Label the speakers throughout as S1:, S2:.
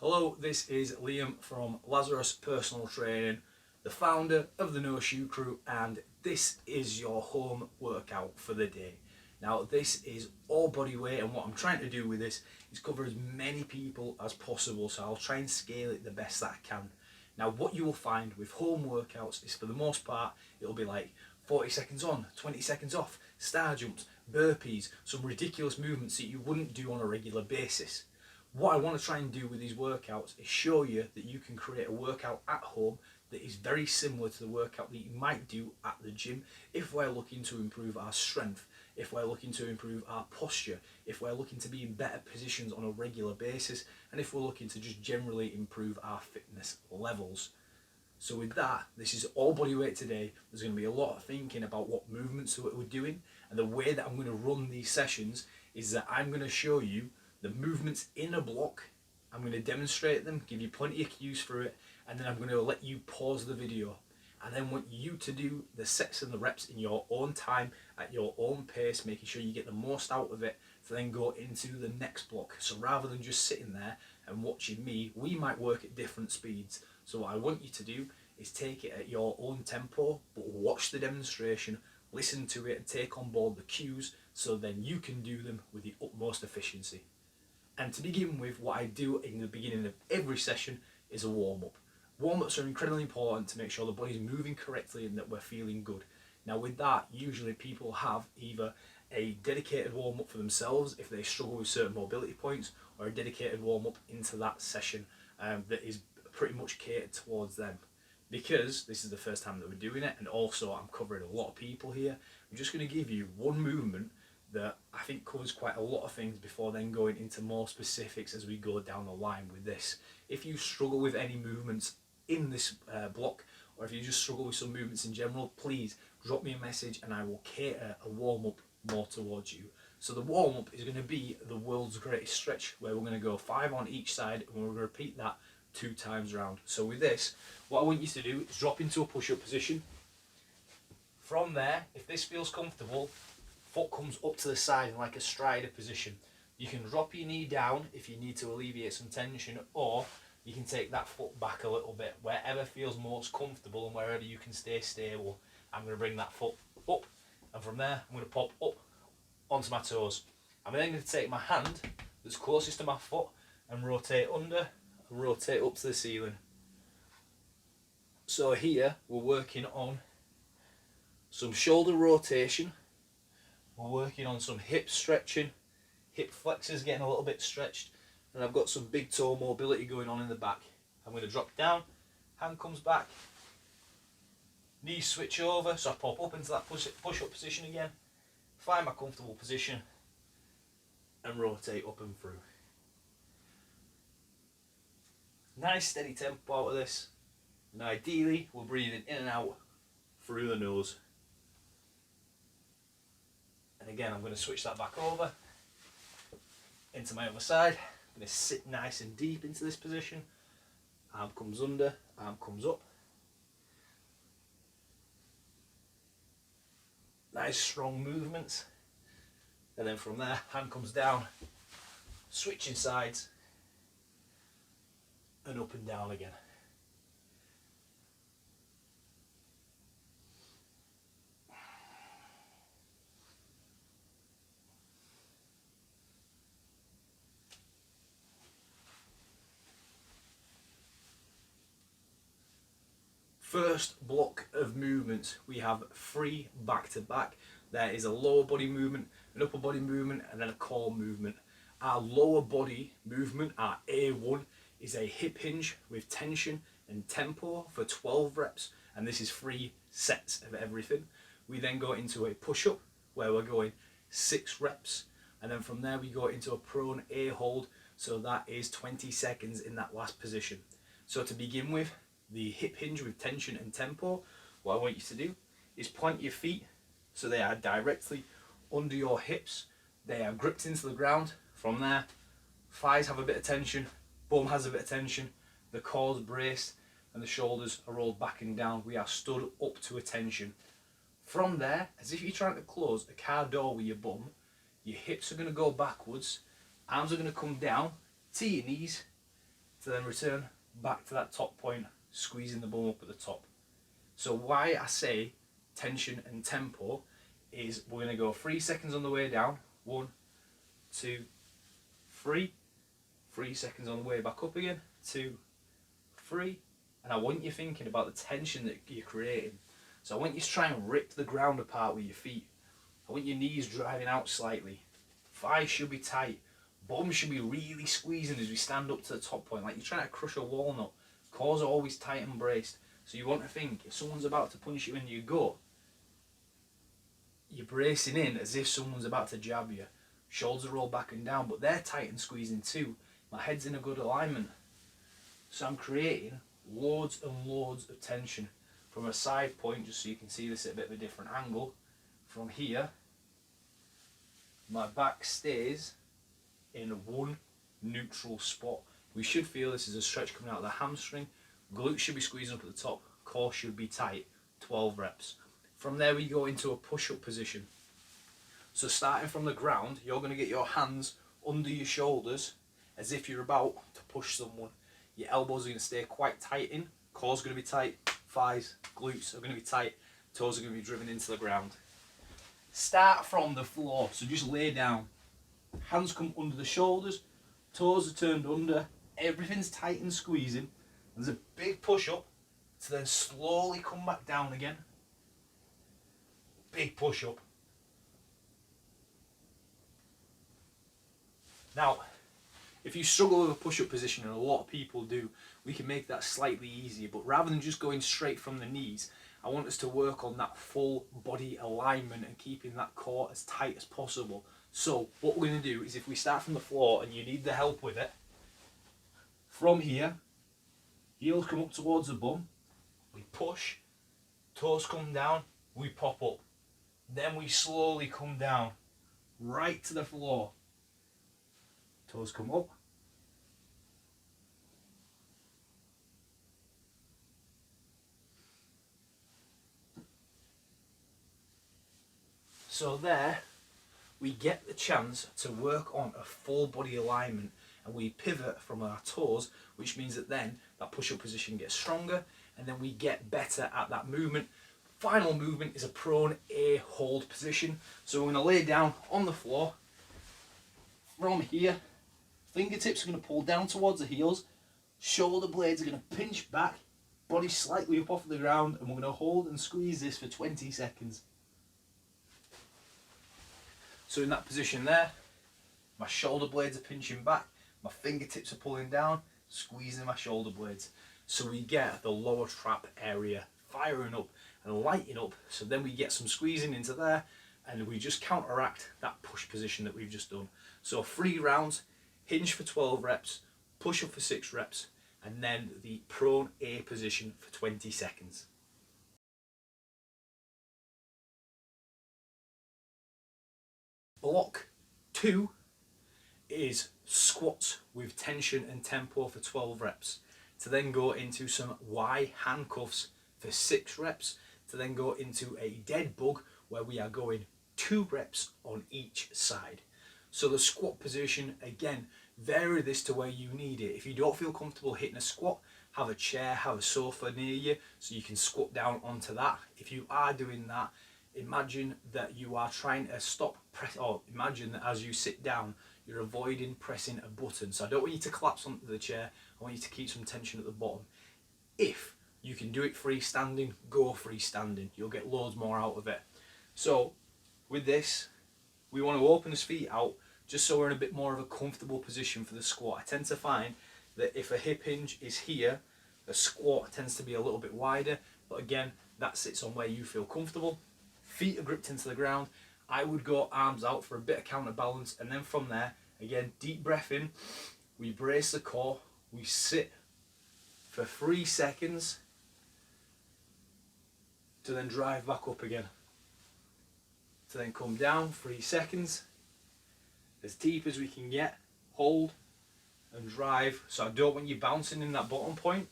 S1: Hello, this is Liam from Lazarus Personal Training, the founder of the No Shoe Crew, and this is your home workout for the day. Now, this is all body weight, and what I'm trying to do with this is cover as many people as possible, so I'll try and scale it the best that I can. Now, what you will find with home workouts is, for the most part, it'll be like 40 seconds on, 20 seconds off, star jumps, burpees, some ridiculous movements that you wouldn't do on a regular basis. What I want to try and do with these workouts is show you that you can create a workout at home that is very similar to the workout that you might do at the gym if we're looking to improve our strength, if we're looking to improve our posture, if we're looking to be in better positions on a regular basis, and if we're looking to just generally improve our fitness levels. So with that, this is all body weight today. There's going to be a lot of thinking about what movements that we're doing, and the way that I'm going to run these sessions is that I'm going to show you the movements in a block. I'm going to demonstrate them, give you plenty of cues for it, and then I'm going to let you pause the video. I then want you to do the sets and the reps in your own time, at your own pace, making sure you get the most out of it to then go into the next block. So rather than just sitting there and watching me, we might work at different speeds. So what I want you to do is take it at your own tempo, but watch the demonstration, listen to it, and take on board the cues, so then you can do them with the utmost efficiency. And to begin with, what I do in the beginning of every session is a warm-up. Warm-ups are incredibly important to make sure the body's moving correctly and that we're feeling good. Now with that, usually people have either a dedicated warm-up for themselves if they struggle with certain mobility points, or a dedicated warm-up into that session that is pretty much catered towards them. Because this is the first time that we're doing it, and also I'm covering a lot of people here, I'm just going to give you one movement that I think covers quite a lot of things before then going into more specifics as we go down the line with this. If you struggle with any movements in this block, or if you just struggle with some movements in general, please drop me a message and I will cater a warm-up more towards you. So the warm-up is going to be the world's greatest stretch, where we're going to go 5 on each side, and we're going to repeat that 2 times round. So with this, what I want you to do is drop into a push-up position. From there, if this feels comfortable, foot comes up to the side in like a strider position. You can drop your knee down if you need to alleviate some tension, or you can take that foot back a little bit, wherever feels most comfortable and wherever you can stay stable. I'm going to bring that foot up, and from there I'm going to pop up onto my toes. I'm then going to take my hand that's closest to my foot and rotate under and rotate up to the ceiling. So here we're working on some shoulder rotation, we're working on some hip stretching, hip flexors getting a little bit stretched, and I've got some big toe mobility going on in the back. I'm going to drop down, hand comes back, knees switch over, so I pop up into that push-up position again, find my comfortable position, and rotate up and through. Nice steady tempo out of this, and ideally we're breathing in and out through the nose. And again, I'm going to switch that back over into my other side. I'm going to sit nice and deep into this position. Arm comes under, arm comes up. Nice strong movements. And then from there, hand comes down, switching sides, and up and down again. First block of movements, we have 3 back-to-back. There is a lower body movement, an upper body movement, and then a core movement. Our lower body movement, our A1, is a hip hinge with tension and tempo for 12 reps, and this is 3 sets of everything. We then go into a push-up where we're going 6 reps, and then from there we go into a prone A hold, so that is 20 seconds in that last position. So to begin with, the hip hinge with tension and tempo, what I want you to do is plant your feet so they are directly under your hips, they are gripped into the ground. From there, thighs have a bit of tension, bum has a bit of tension, the core's braced, and the shoulders are rolled back and down. We are stood up to attention. From there, as if you're trying to close a car door with your bum, your hips are going to go backwards, arms are going to come down to your knees, to then return back to that top point, squeezing the bum up at the top. So why I say tension and tempo is we're going to go 3 seconds on the way down, 1, 2, 3, 3 seconds on the way back up again, 2, 3, and I want you thinking about the tension that you're creating. So I want you to try and rip the ground apart with your feet. I want your knees driving out slightly. Thighs should be tight. Bum should be really squeezing as we stand up to the top point, like you're trying to crush a walnut. Cores are always tight and braced. So you want to think, if someone's about to punch you in your gut, you're bracing in as if someone's about to jab you. Shoulders are rolled back and down, but they're tight and squeezing too. My head's in a good alignment. So I'm creating loads and loads of tension. From a side point, just so you can see this at a bit of a different angle, from here, my back stays in one neutral spot. We should feel this is a stretch coming out of the hamstring. Glutes should be squeezing up at the top. Core should be tight. 12 reps. From there we go into a push-up position. So starting from the ground, you're going to get your hands under your shoulders as if you're about to push someone. Your elbows are going to stay quite tight in. Core's going to be tight. Thighs, glutes are going to be tight. Toes are going to be driven into the ground. Start from the floor. So just lay down. Hands come under the shoulders. Toes are turned under. Everything's tight and squeezing. There's a big push up to then slowly come back down again. Big push up. Now, if you struggle with a push-up position, and a lot of people do, we can make that slightly easier. But rather than just going straight from the knees, I want us to work on that full body alignment and keeping that core as tight as possible. So what we're going to do is, if we start from the floor and you need the help with it, from here, heels come up towards the bum, we push, toes come down, we pop up. Then we slowly come down, right to the floor. Toes come up. So there, we get the chance to work on a full body alignment, and we pivot from our toes, which means that then that push-up position gets stronger, and then we get better at that movement. Final movement is a prone A hold position. So we're going to lay down on the floor. From here, fingertips are going to pull down towards the heels, shoulder blades are going to pinch back, body slightly up off the ground, and we're going to hold and squeeze this for 20 seconds. So in that position there, my shoulder blades are pinching back, my fingertips are pulling down, squeezing my shoulder blades. So we get the lower trap area firing up and lighting up, so then we get some squeezing into there, and we just counteract that push position that we've just done. So 3 rounds, hinge for 12 reps, push up for 6 reps, and then the prone A position for 20 seconds. Block 2 is squats with tension and tempo for 12 reps, to then go into some Y handcuffs for 6 reps, to then go into a dead bug where we are going 2 reps on each side. So the squat position, again, vary this to where you need it. If you don't feel comfortable hitting a squat, have a chair, have a sofa near you so you can squat down onto that. If you are doing that, imagine that you are trying to imagine that as you sit down, you're avoiding pressing a button. So I don't want you to collapse onto the chair, I want you to keep some tension at the bottom. If you can do it freestanding, go freestanding. You'll get loads more out of it. So with this, we want to open his feet out just so we're in a bit more of a comfortable position for the squat. I tend to find that if a hip hinge is here, the squat tends to be a little bit wider, but again, that sits on where you feel comfortable. Feet are gripped into the ground. I would go arms out for a bit of counterbalance, and then from there, again, deep breath in, we brace the core, we sit for 3 seconds, to then drive back up again. To then come down 3 seconds, as deep as we can get, hold and drive. So I don't want you bouncing in that bottom point.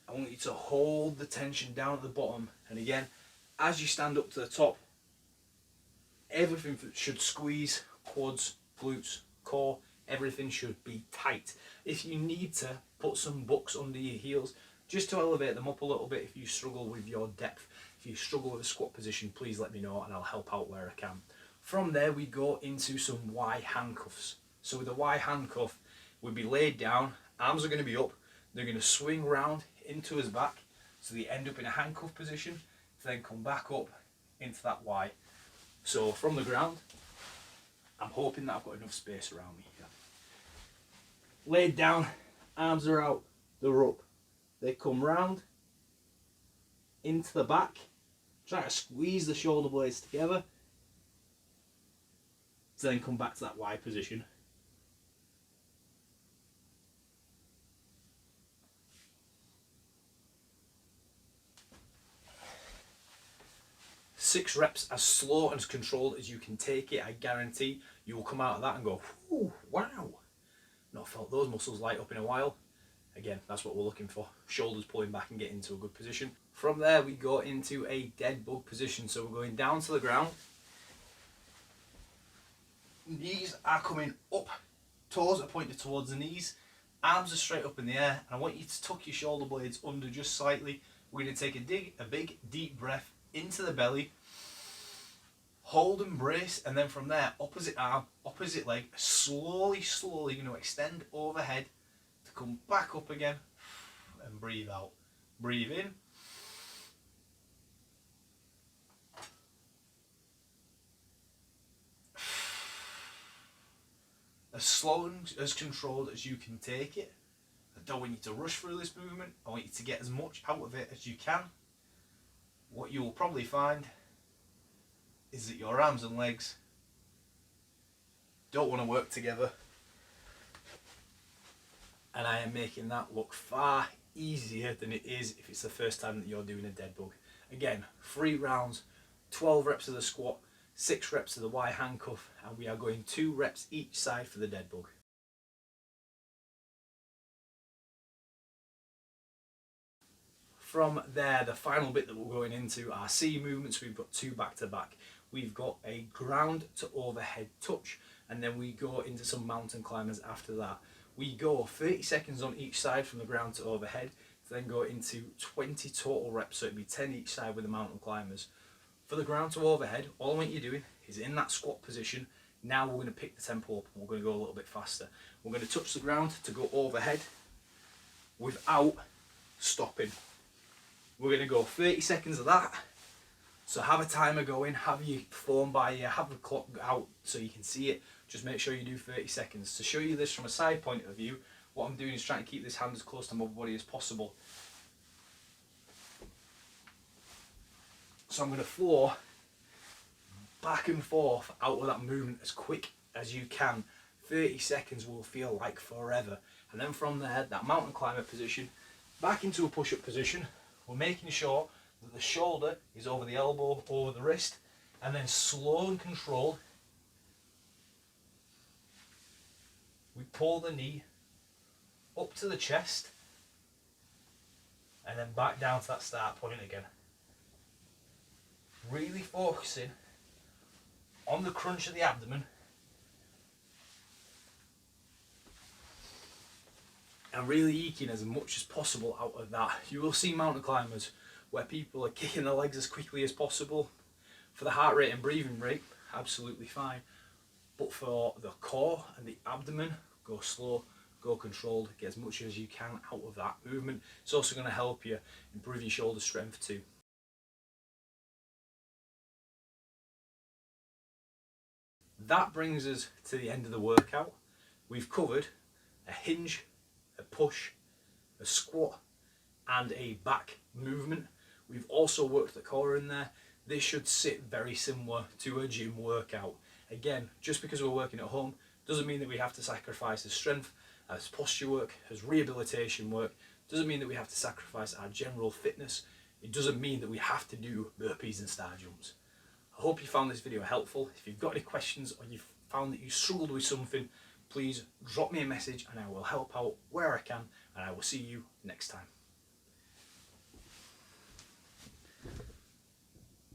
S1: I want you to hold the tension down at the bottom, and again, as you stand up to the top, everything should squeeze: quads, glutes, core, everything should be tight. If you need to put some books under your heels just to elevate them up a little bit, if you struggle with your depth, if you struggle with a squat position, please let me know and I'll help out where I can. From there we go into some Y handcuffs. So with a Y handcuff, we'll be laid down, arms are going to be up, they're going to swing round into his back, so they end up in a handcuff position, then come back up into that Y. So from the ground, I'm hoping that I've got enough space around me here. Laid down, arms are out, they're up. They come round into the back, try to squeeze the shoulder blades together, to then come back to that Y position. Six reps, as slow and as controlled as you can take it. I guarantee you will come out of that and go, "Ooh, wow, not felt those muscles light up in a while." Again, that's what we're looking for. Shoulders pulling back and getting into a good position. From there, we go into a dead bug position. So we're going down to the ground. Knees are coming up, toes are pointed towards the knees, arms are straight up in the air, and I want you to tuck your shoulder blades under just slightly. We're going to take a big deep breath into the belly, hold and brace, and then from there, opposite arm, opposite leg, slowly going to extend overhead to come back up again, and breathe out. Breathe in. As slow and as controlled as you can take it. I don't want you to rush through this movement. I want you to get as much out of it as you can. What you will probably find is that your arms and legs don't want to work together. And I am making that look far easier than it is if it's the first time that you're doing a dead bug. Again, 3 rounds, 12 reps of the squat, 6 reps of the Y handcuff, and we are going 2 reps each side for the dead bug. From there, the final bit that we're going into are C movements. We've got 2 back to back. We've got a ground to overhead touch, and then we go into some mountain climbers after that. We go 30 seconds on each side from the ground to overhead, to then go into 20 total reps, so it'd be 10 each side with the mountain climbers. For the ground to overhead, all I want you doing is in that squat position. Now we're going to pick the tempo up and we're going to go a little bit faster. We're going to touch the ground to go overhead without stopping. We're going to go 30 seconds of that. So have a timer going, have your phone by you, have the clock out so you can see it. Just make sure you do 30 seconds. To show you this from a side point of view, what I'm doing is trying to keep this hand as close to my body as possible. So I'm going to flow back and forth out of that movement as quick as you can. 30 seconds will feel like forever. And then from there, that mountain climber position, back into a push-up position. We're making sure that the shoulder is over the elbow, over the wrist, and then slow and controlled, we pull the knee up to the chest, and then back down to that start point again. Really focusing on the crunch of the abdomen and really eking as much as possible out of that. You will see mountain climbers where people are kicking their legs as quickly as possible. For the heart rate and breathing rate, absolutely fine. But for the core and the abdomen, go slow, go controlled, get as much as you can out of that movement. It's also going to help you improve your shoulder strength too. That brings us to the end of the workout. We've covered a hinge, a push, a squat, and a back movement. We've also worked the core in there. This should sit very similar to a gym workout. Again, just because we're working at home doesn't mean that we have to sacrifice as strength, as posture work, as rehabilitation work. Doesn't mean that we have to sacrifice our general fitness. It doesn't mean that we have to do burpees and star jumps. I hope you found this video helpful. If you've got any questions or you've found that you struggled with something, please drop me a message and I will help out where I can, and I will see you next time.